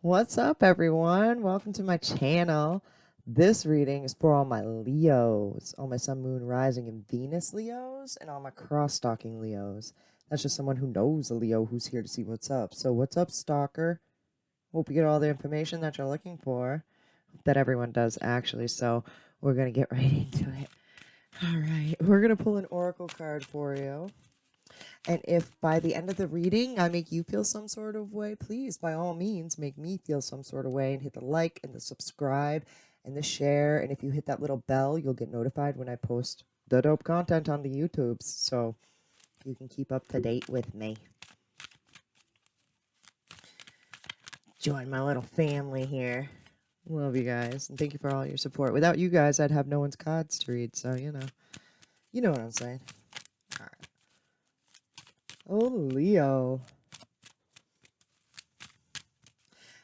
What's up, everyone? Welcome to my channel. This reading is for all my Leos, all my Sun, Moon, Rising, and Venus Leos, and all my cross-stalking Leos. That's just someone who knows a Leo who's here to see what's up. So what's up, stalker? Hope you get all the information that you're looking for. That everyone does, actually. So we're going to get right into it. All right. We're going to pull an oracle card for you. And if by the end of the reading I make you feel some sort of way, please, by all means, make me feel some sort of way and hit the like and the subscribe and the share. And if you hit that little bell, you'll get notified when I post the dope content on the YouTubes. So you can keep up to date with me. Join my little family here. Love you guys. And thank you for all your support. Without you guys, I'd have no one's cards to read. So, you know what I'm saying. All right. Oh, Leo.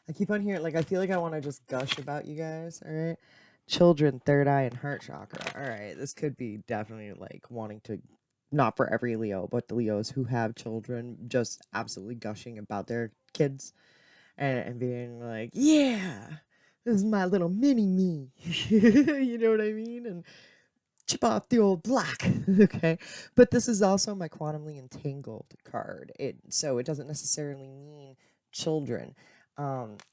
I keep on hearing, like, I feel like I want to just gush about you guys, all right? Children, third eye, and heart chakra. All right, this could be definitely like wanting to, not for every Leo, but the Leos who have children, just absolutely gushing about their kids and being like, yeah, this is my little mini me. You know what I mean? And chip off the old block. Okay. But this is also my quantumly entangled card. So it doesn't necessarily mean children.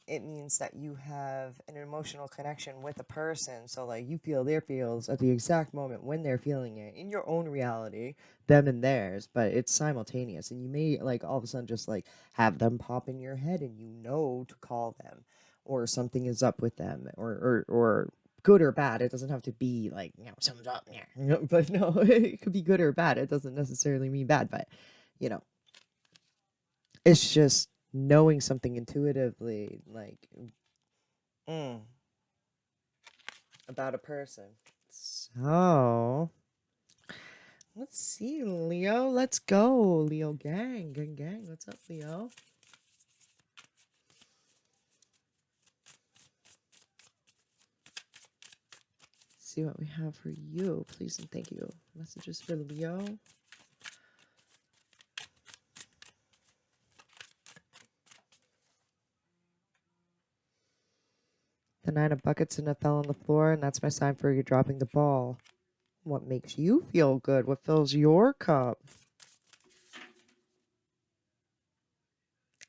It means that you have an emotional connection with a person. So like you feel their feels at the exact moment when they're feeling it in your own reality, them and theirs, but it's simultaneous. And you may like all of a sudden just like have them pop in your head and you know to call them or something is up with them or good or bad. It doesn't have to be like, something's up there. But no, it could be good or bad. It doesn't necessarily mean bad, but you know, it's just knowing something intuitively, like mm, about a person. So let's see, Leo. Let's go, Leo gang, gang. What's up, Leo? See what we have for you, please and thank you. Messages for Leo. The 9 of buckets and a fell on the floor, and that's my sign for you dropping the ball. What makes you feel good? What fills your cup?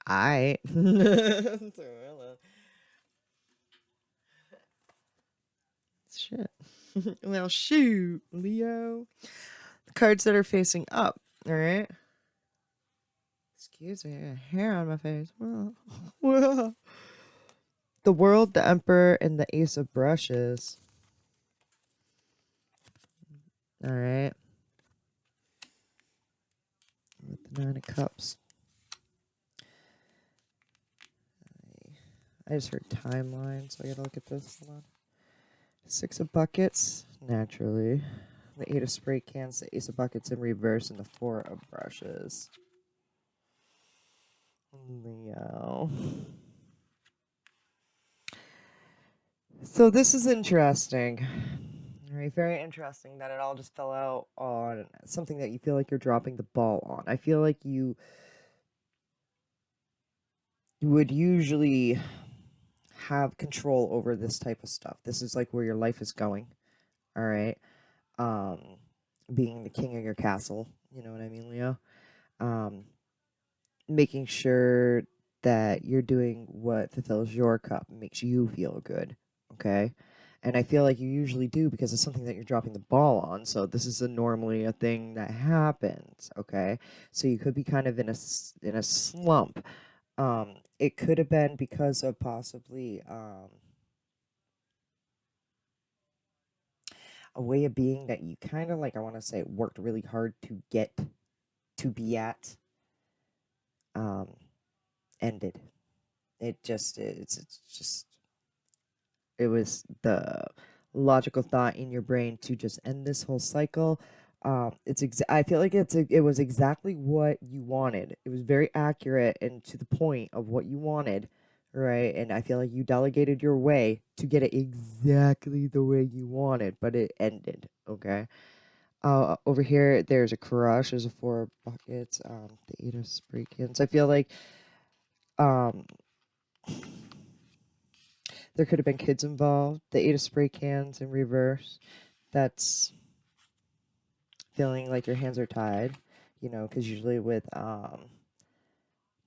I. Shit. Well, shoot, Leo. The cards that are facing up. All right. Excuse me, I got hair on my face. Whoa. The World, the Emperor, and the Ace of Brushes. All right. With the 9 of Cups. I just heard timeline, so I gotta look at this. Hold on. 6 of Buckets, naturally. The 8 of Spray Cans, the Ace of Buckets in reverse, and the 4 of Brushes. Leo. So this is interesting. Right, very interesting that it all just fell out on something that you feel like you're dropping the ball on. I feel like you would usually have control over this type of stuff. This is like where your life is going. All right. Um, being the king of your castle, you know what I mean, Leo? Um, making sure that you're doing what fulfills your cup, makes you feel good. Okay. And I feel like you usually do because it's something that you're dropping the ball on. So this is normally a thing that happens. Okay. So you could be kind of in a slump. It could have been because of possibly a way of being that you kind of like, I want to say, worked really hard to get to be at, um, ended. It's just it was the logical thought in your brain to just end this whole cycle. I feel like it was exactly what you wanted. It was very accurate and to the point of what you wanted, right? And I feel like you delegated your way to get it exactly the way you wanted, but it ended. Okay. Over here, there's a crush. There's a 4 of buckets. The 8 of spray cans. I feel like um There could have been kids involved. The Eight of Spray cans in reverse. That's feeling like your hands are tied, because usually with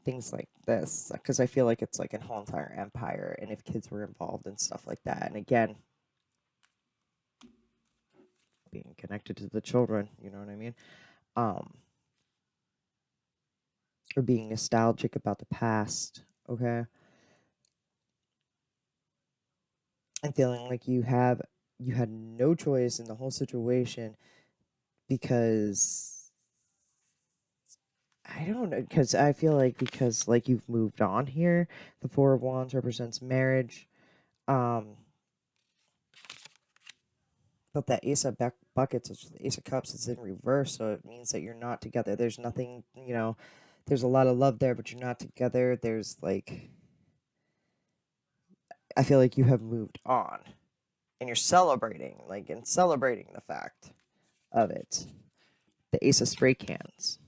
things like this, because I feel like it's like a whole entire empire, and if kids were involved and stuff like that, and again, being connected to the children, you know what I mean? Um, or being nostalgic about the past, okay? And feeling like you had no choice in the whole situation because I don't know, because I feel like because like you've moved on here. The Four of Wands represents marriage. Um, but that Ace of Buckets, which is the Ace of Cups, is in reverse, so it means that you're not together. There's nothing, there's a lot of love there, but you're not together. There's like, I feel like you have moved on, and you're celebrating, and celebrating the fact of it. The Ace of Spray cans.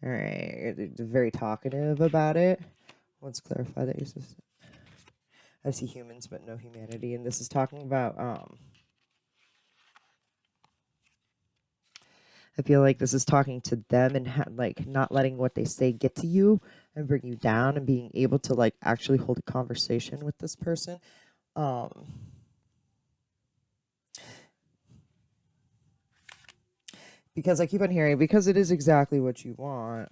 All right, very talkative about it. Let's clarify the Ace of. I see humans, but no humanity, and this is talking about I feel like this is talking to them and like not letting what they say get to you and bring you down and being able to like actually hold a conversation with this person. Um, because I keep on hearing because it is exactly what you want.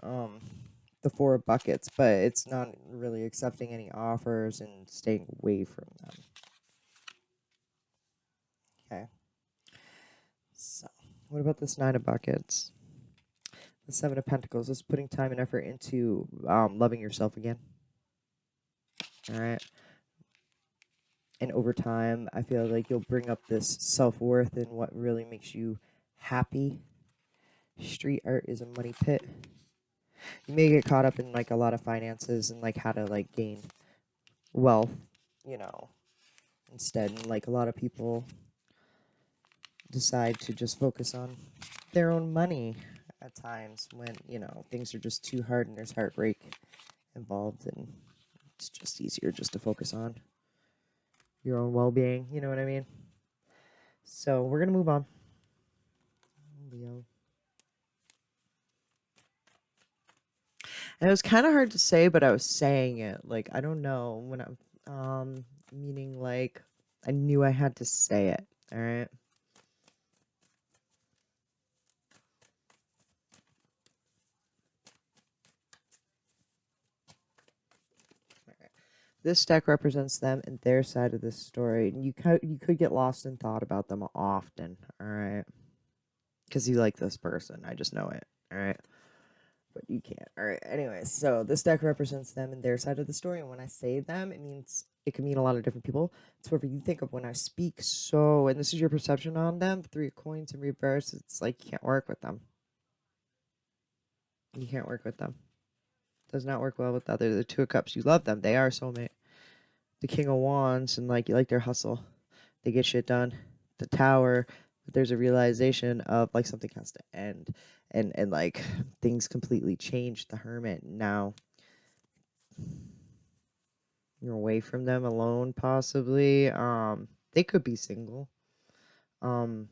The Four of Buckets, but it's not really accepting any offers and staying away from them. Okay. So, what about this Nine of Buckets? The Seven of Pentacles is putting time and effort into loving yourself again. All right. And over time, I feel like you'll bring up this self-worth and what really makes you happy. Street art is a money pit. You may get caught up in like a lot of finances and like how to like gain wealth, you know, instead. And like a lot of people decide to just focus on their own money at times when, things are just too hard and there's heartbreak involved, and it's just easier just to focus on your own well-being, you know what I mean? So we're going to move on. Leo. And it was kind of hard to say, but I was saying it. Like, I don't know when meaning like I knew I had to say it. All right. This deck represents them and their side of the story, and you could get lost in thought about them often. All right, because you like this person. I just know it. All right. But you can't. All right. Anyway, so this deck represents them and their side of the story. And when I say them, it can mean a lot of different people. It's whatever you think of when I speak. So, and this is your perception on them. Three of Coins in reverse. It's like you can't work with them. You can't work with them. Does not work well with the other. The Two of Cups. You love them. They are soulmate. The King of Wands, and like you like their hustle. They get shit done. The Tower. There's a realization of like something has to end, and like things completely change. The Hermit now. You're away from them, alone, possibly. They could be single. Um,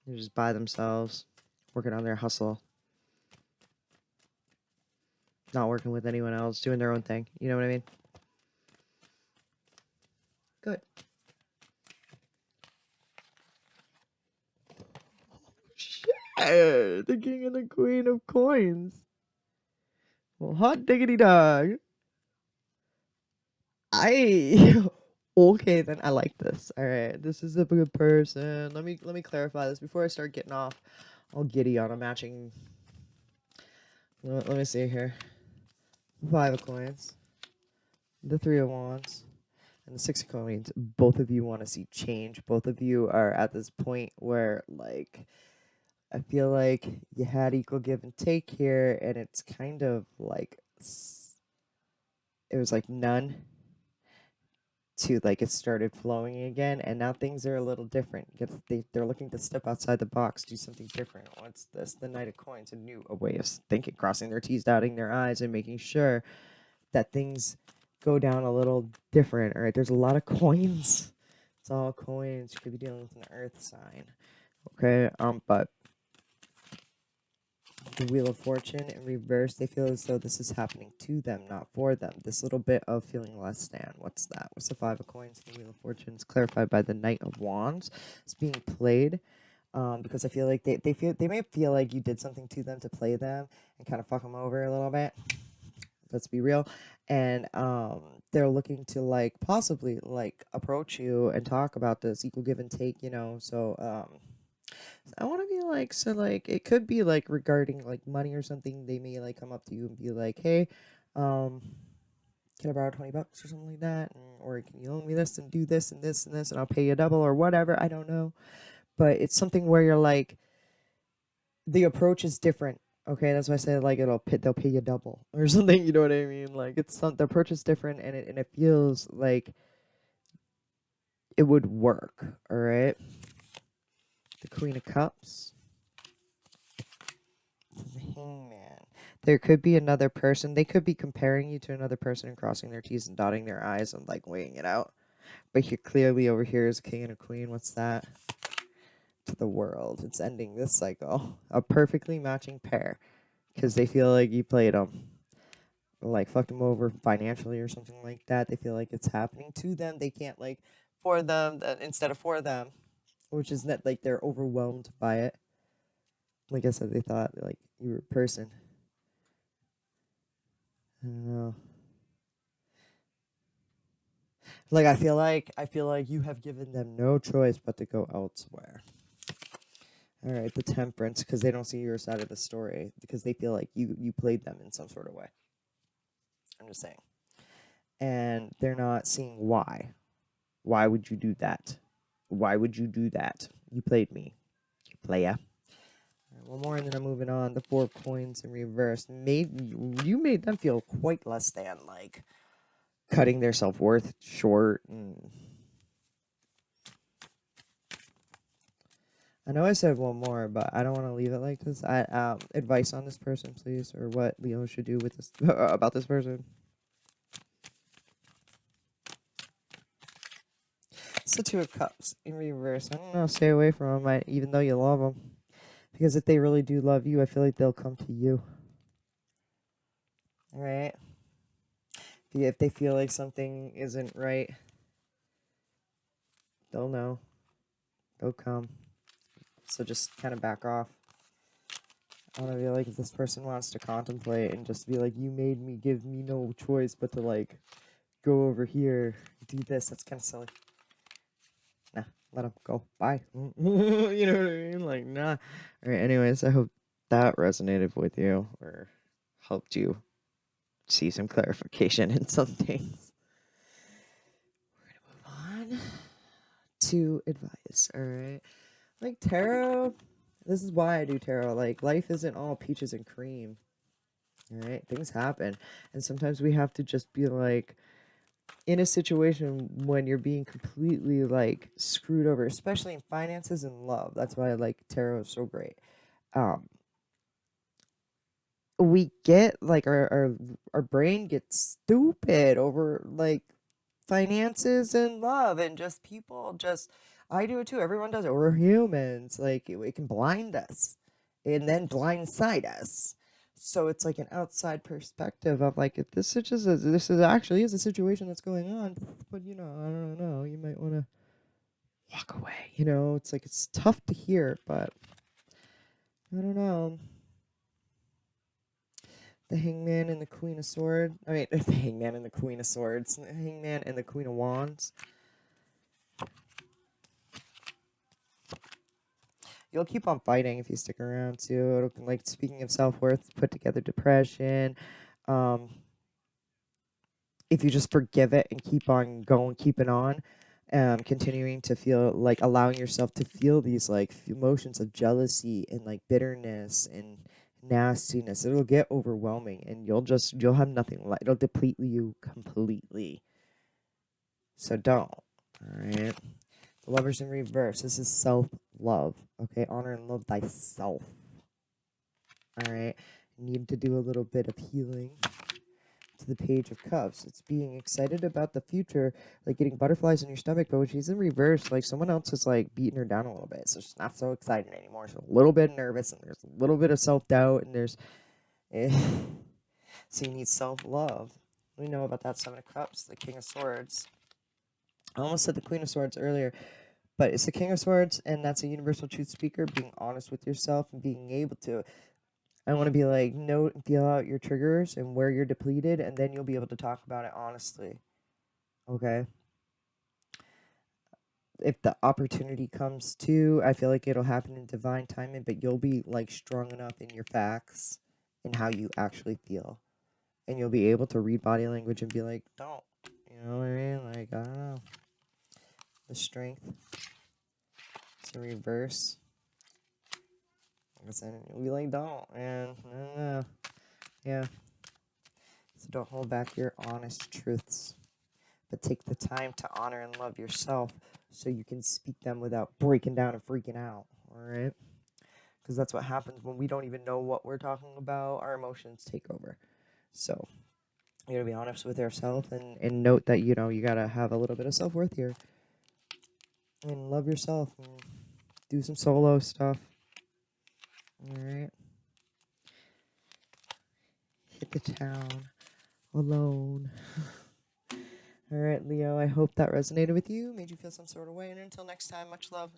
they're just by themselves, working on their hustle, not working with anyone else, doing their own thing. You know what I mean? Good. Shit, the King and the Queen of Coins. Well, hot diggity dog. I okay then. I like this. All right, this is a good person. Let me clarify this before I start getting off all giddy on a matching. Let me see here. Five of Coins, the Three of Wands, and the Six of Coins. Both of you want to see change. Both of you are at this point where like I feel like you had equal give and take here, and it's kind of like it was like none. to like it started flowing again, and now things are a little different. They're looking to step outside the box, do something different. What's this? The Knight of Coins, a way of thinking, crossing their T's, dotting their I's, and making sure that things go down a little different. All right, there's a lot of coins. It's all coins. You could be dealing with an earth sign. Okay, but the Wheel of Fortune in reverse, they feel as though this is happening to them, not for them. This little bit of feeling less than. What's that? What's the Five of Coins in the Wheel of Fortune? It's clarified by the Knight of Wands. It's being played because I feel like they may feel like you did something to them to play them and kind of fuck them over a little bit. Let's be real. And they're looking to like possibly like approach you and talk about this equal give and take, So I want to be like, so like it could be like regarding like money or something. They may like come up to you and be like, hey, um, can I borrow $20 or something like that? Or can you loan me this and do this and this and this and I'll pay you double or whatever. I don't know. But it's something where you're like, the approach is different. Okay, that's why I say like they'll pay you double or something. You know what I mean? Like the approach is different, and it feels like it would work. All right. The Queen of Cups, the Hangman. There could be another person. They could be comparing you to another person and crossing their T's and dotting their I's and like weighing it out. But here, clearly over here is a king and a queen. What's that? To the world. It's ending this cycle. A perfectly matching pair because they feel like you played them. Like fucked them over financially or something like that. They feel like it's happening to them. They can't like for them instead of for them, which is that like they're overwhelmed by it. Like I said, they thought like you were a person. I don't know. Like I feel like you have given them no choice but to go elsewhere. All right, the Temperance, because they don't see your side of the story because they feel like you played them in some sort of way. I'm just saying, and they're not seeing why. Why would you do that? Why would you do that? You played me, you playa. Right, one more, and then I'm moving on. The Four of Coins in reverse you made them feel quite less than, like cutting their self worth short. I know I said one more, but I don't want to leave it like this. Advice on this person, please, or what Leo should do with this about this person. It's the Two of Cups in reverse. I don't know. Stay away from them, even though you love them, because if they really do love you, I feel like they'll come to you. All right. If they feel like something isn't right, they'll know. They'll come. So just kind of back off. I want to be like, if this person wants to contemplate and just be like, you made me, give me no choice but to like go over here, do this. That's kind of silly. Nah, let them go. Bye. You know what I mean? Like, nah. All right. Anyways, I hope that resonated with you or helped you see some clarification in some things. We're gonna move on to advice. All right. Like tarot, this is why I do tarot. Like life isn't all peaches and cream. All right, things happen, and sometimes we have to just be like in a situation when you're being completely like screwed over, especially in finances and love. That's why I like tarot is so great. Um, we get like our brain gets stupid over like finances and love and just people just I do it too. Everyone does it. We're humans. Like it can blind us and then blindside us. So it's like an outside perspective of like if this is actually is a situation that's going on, but I don't know. You might want to walk away. It's like it's tough to hear, but I don't know. The Hangman and the Queen of Swords. I mean, the Hangman and the Queen of Swords. The Hangman and the Queen of Wands. You'll keep on fighting if you stick around too. It'll, like speaking of self-worth, put together depression. Um, if you just forgive it and keep on going, keeping on, continuing to feel like allowing yourself to feel these like emotions of jealousy and like bitterness and nastiness, it'll get overwhelming and you'll have nothing left. It'll deplete you completely. So don't. All right. The Lovers in reverse. This is self-love. Okay. Honor and love thyself. All right. You need to do a little bit of healing to the Page of Cups. It's being excited about the future, like getting butterflies in your stomach, but when she's in reverse, like someone else is like beating her down a little bit. So she's not so excited anymore. She's a little bit nervous and there's a little bit of self-doubt and there's so you need self-love. We know about that Seven of Cups, the King of Swords. I almost said the Queen of Swords earlier, but it's the King of Swords, and that's a universal truth speaker, being honest with yourself and being able to. I want to be like, note and feel out your triggers and where you're depleted, and then you'll be able to talk about it honestly. Okay? If the opportunity comes to, I feel like it'll happen in divine timing, but you'll be like strong enough in your facts and how you actually feel. And you'll be able to read body language and be like, don't. You know what I mean? Like, I don't know. The Strength. It's a reverse. Like I said, you'll be like, don't, man. No. Yeah. So don't hold back your honest truths, but take the time to honor and love yourself so you can speak them without breaking down and freaking out. All right? Because that's what happens when we don't even know what we're talking about. Our emotions take over. So you gotta be honest with yourself and note that, you know, you gotta have a little bit of self-worth here. And love yourself and do some solo stuff. Alright. Hit the town alone. Alright, Leo, I hope that resonated with you, made you feel some sort of way. And until next time, much love.